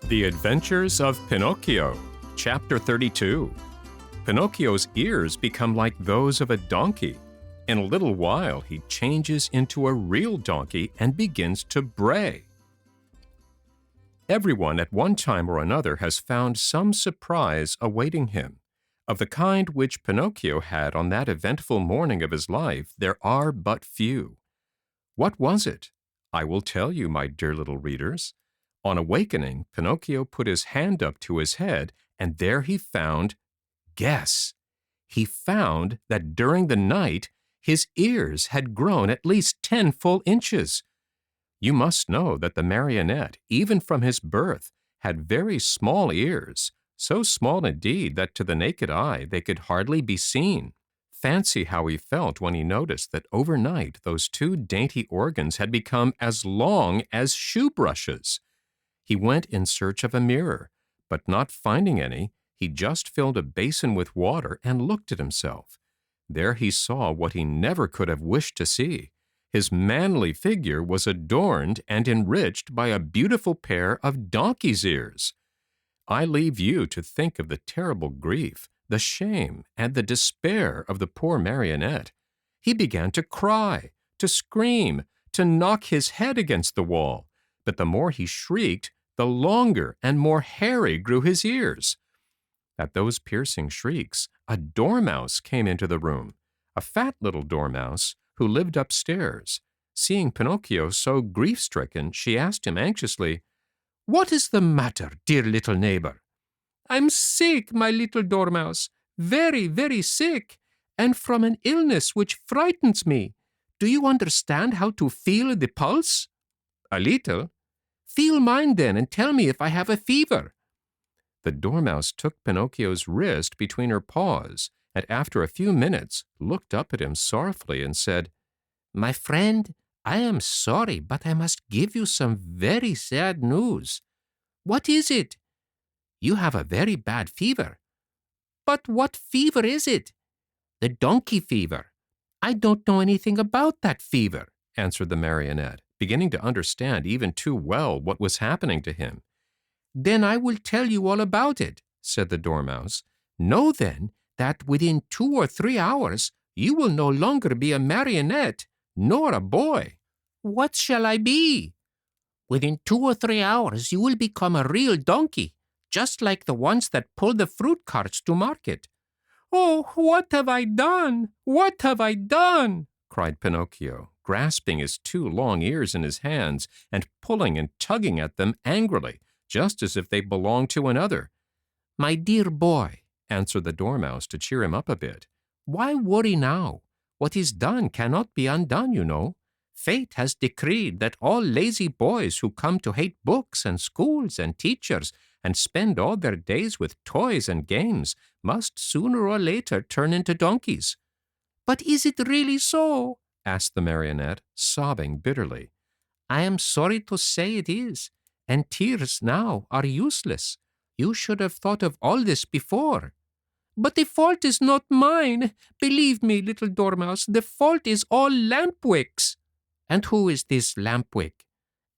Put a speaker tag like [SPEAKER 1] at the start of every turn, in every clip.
[SPEAKER 1] The Adventures of Pinocchio, Chapter 32. Pinocchio's ears become like those of a donkey. In a little while, he changes into a real donkey and begins to bray. Everyone at one time or another has found some surprise awaiting him. Of the kind which Pinocchio had on that eventful morning of his life, there are but few. What was it? I will tell you, my dear little readers. On awakening, Pinocchio put his hand up to his head, and there he found, guess! He found that during the night, his ears had grown at least 10 full inches. You must know that the marionette, even from his birth, had very small ears, so small indeed that to the naked eye they could hardly be seen. Fancy how he felt when he noticed that overnight those two dainty organs had become as long as shoe brushes. He went in search of a mirror, but not finding any, he just filled a basin with water and looked at himself. There he saw what he never could have wished to see. His manly figure was adorned and enriched by a beautiful pair of donkey's ears. I leave you to think of the terrible grief, the shame, and the despair of the poor marionette. He began to cry, to scream, to knock his head against the wall, but the more he shrieked, the longer and more hairy grew his ears. At those piercing shrieks, a dormouse came into the room, a fat little dormouse who lived upstairs. Seeing Pinocchio so grief-stricken, she asked him anxiously, "What is the matter, dear little neighbor?" "I'm sick, my little dormouse, very, very sick, and from an illness which frightens me. Do you understand how to feel the pulse?" "A little." "Feel mine then, and tell me if I have a fever." The dormouse took Pinocchio's wrist between her paws, and after a few minutes looked up at him sorrowfully and said, "My friend, I am sorry, but I must give you some very sad news." "What is it?" "You have a very bad fever." "But what fever is it?" "The donkey fever." "I don't know anything about that fever," answered the marionette, beginning to understand even too well what was happening to him. "Then I will tell you all about it," said the dormouse. "Know then that within 2 or 3 hours you will no longer be a marionette, nor a boy." "What shall I be?" "Within 2 or 3 hours you will become a real donkey, just like the ones that pull the fruit carts to market." "Oh, what have I done? What have I done?" cried Pinocchio, grasping his 2 long ears in his hands and pulling and tugging at them angrily, just as if they belonged to another. "My dear boy," answered the dormouse to cheer him up a bit, "why worry now? What is done cannot be undone, you know. Fate has decreed that all lazy boys who come to hate books and schools and teachers and spend all their days with toys and games must sooner or later turn into donkeys." "But is it really so?" asked the marionette, sobbing bitterly. "I am sorry to say it is, and tears now are useless. You should have thought of all this before." "But the fault is not mine. Believe me, little dormouse, the fault is all Lampwick's." "And who is this Lampwick?"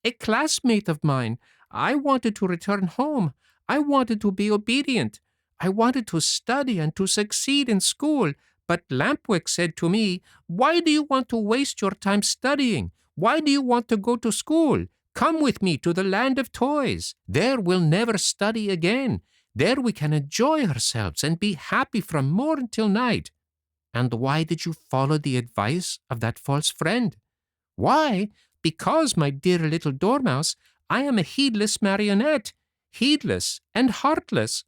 [SPEAKER 1] "A classmate of mine. I wanted to return home. I wanted to be obedient. I wanted to study and to succeed in school. But Lampwick said to me, 'Why do you want to waste your time studying? Why do you want to go to school? Come with me to the land of toys. There we'll never study again. There we can enjoy ourselves and be happy from morn till night.'" "And why did you follow the advice of that false friend?" "Why? Because, my dear little dormouse, I am a heedless marionette, heedless and heartless.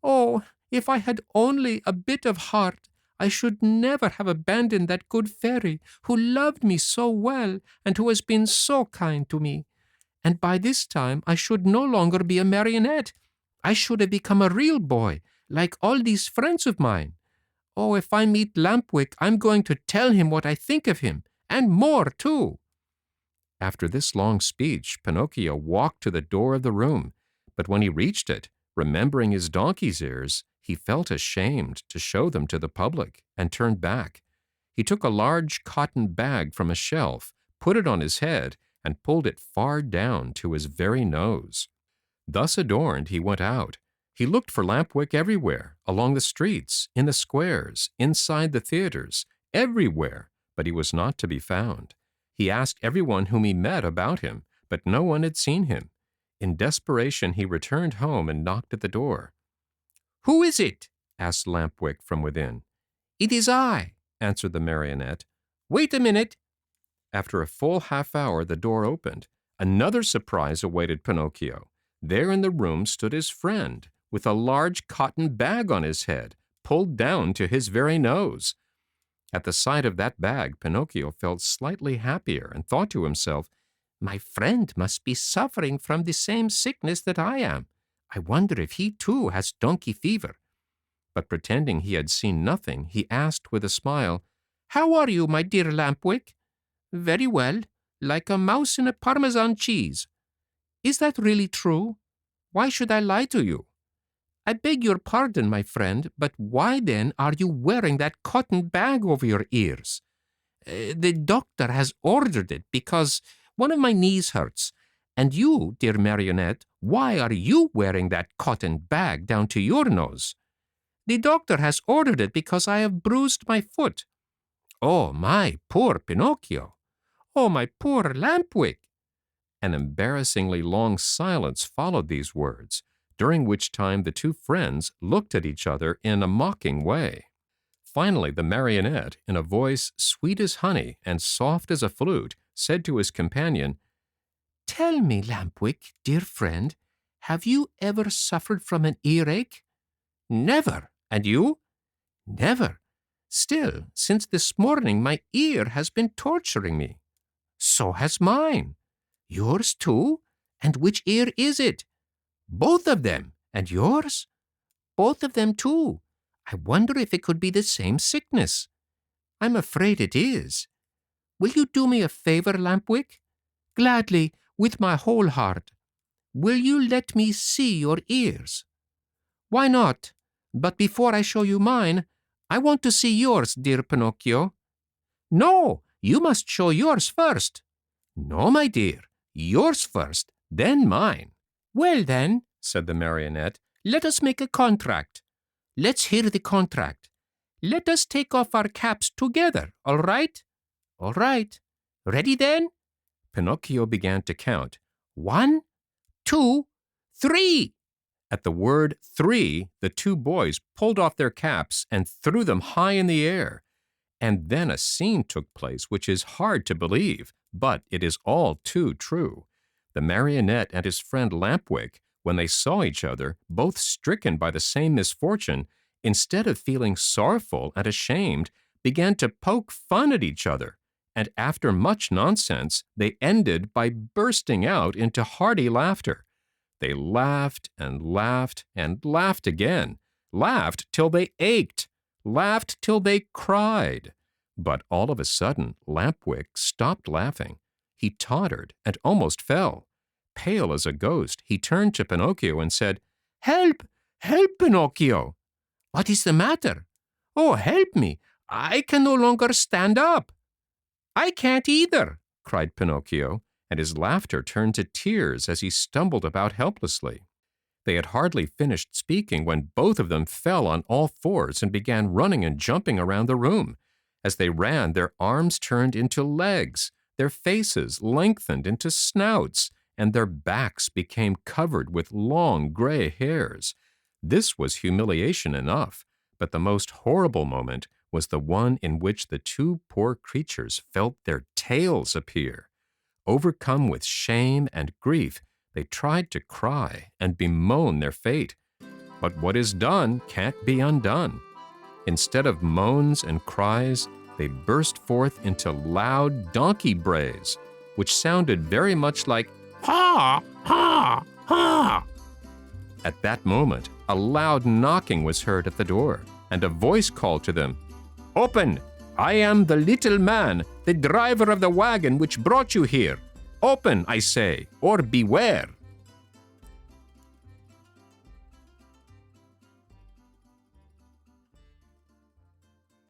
[SPEAKER 1] Oh, if I had only a bit of heart, I should never have abandoned that good fairy who loved me so well and who has been so kind to me. And by this time I should no longer be a marionette. I should have become a real boy, like all these friends of mine. Oh, if I meet Lampwick, I'm going to tell him what I think of him, and more too." After this long speech, Pinocchio walked to the door of the room, but when he reached it, remembering his donkey's ears, he felt ashamed to show them to the public and turned back. He took a large cotton bag from a shelf, put it on his head, and pulled it far down to his very nose. Thus adorned, he went out. He looked for Lampwick everywhere, along the streets, in the squares, inside the theaters, everywhere, but he was not to be found. He asked everyone whom he met about him, but no one had seen him. In desperation, he returned home and knocked at the door. "Who is it?" asked Lampwick from within. "It is I," answered the marionette. "Wait a minute." After a full half-hour, the door opened. Another surprise awaited Pinocchio. There in the room stood his friend, with a large cotton bag on his head, pulled down to his very nose. At the sight of that bag, Pinocchio felt slightly happier and thought to himself, "My friend must be suffering from the same sickness that I am. I wonder if he too has donkey fever." But pretending he had seen nothing, he asked with a smile, "How are you, my dear Lampwick?" "Very well, like a mouse in a Parmesan cheese." "Is that really true? Why should I lie to you?" "I beg your pardon, my friend, but why then are you wearing that cotton bag over your ears?" "The doctor has ordered it because one of my knees hurts. And you, dear marionette, why are you wearing that cotton bag down to your nose?" "The doctor has ordered it because I have bruised my foot." "Oh, my poor Pinocchio! Oh, my poor Lampwick!" An embarrassingly long silence followed these words, during which time the two friends looked at each other in a mocking way. Finally, the marionette, in a voice sweet as honey and soft as a flute, said to his companion, "Tell me, Lampwick, dear friend, have you ever suffered from an earache?" "Never. And you?" "Never. Still, since this morning my ear has been torturing me." "So has mine." "Yours too? And which ear is it?" "Both of them. And yours?" "Both of them too. I wonder if it could be the same sickness." "I'm afraid it is." "Will you do me a favor, Lampwick?" "Gladly, with my whole heart." "Will you let me see your ears?" "Why not? But before I show you mine, I want to see yours, dear Pinocchio." "No, you must show yours first." "No, my dear, yours first, then mine." "Well then," said the marionette, "let us make a contract." "Let's hear the contract." "Let us take off our caps together, all right?" "All right. Ready then?" Pinocchio began to count. 1, 2, 3. At the word 3, the two boys pulled off their caps and threw them high in the air. And then a scene took place which is hard to believe, but it is all too true. The marionette and his friend Lampwick, when they saw each other, both stricken by the same misfortune, instead of feeling sorrowful and ashamed, began to poke fun at each other. And after much nonsense, they ended by bursting out into hearty laughter. They laughed and laughed and laughed again, laughed till they ached, laughed till they cried. But all of a sudden, Lampwick stopped laughing. He tottered and almost fell. Pale as a ghost, he turned to Pinocchio and said, "Help! Help, Pinocchio!" "What is the matter?" "Oh, help me! I can no longer stand up." "I can't either," cried Pinocchio, and his laughter turned to tears as he stumbled about helplessly. They had hardly finished speaking when both of them fell on all fours and began running and jumping around the room. As they ran, their arms turned into legs, their faces lengthened into snouts, and their backs became covered with long gray hairs. This was humiliation enough, but the most horrible moment was the one in which the two poor creatures felt their tails appear. Overcome with shame and grief, they tried to cry and bemoan their fate. But what is done can't be undone. Instead of moans and cries, they burst forth into loud donkey brays, which sounded very much like "ha, ha, ha." At that moment, a loud knocking was heard at the door, and a voice called to them, "Open! I am the little man, the driver of the wagon which brought you here. Open, I say, or beware."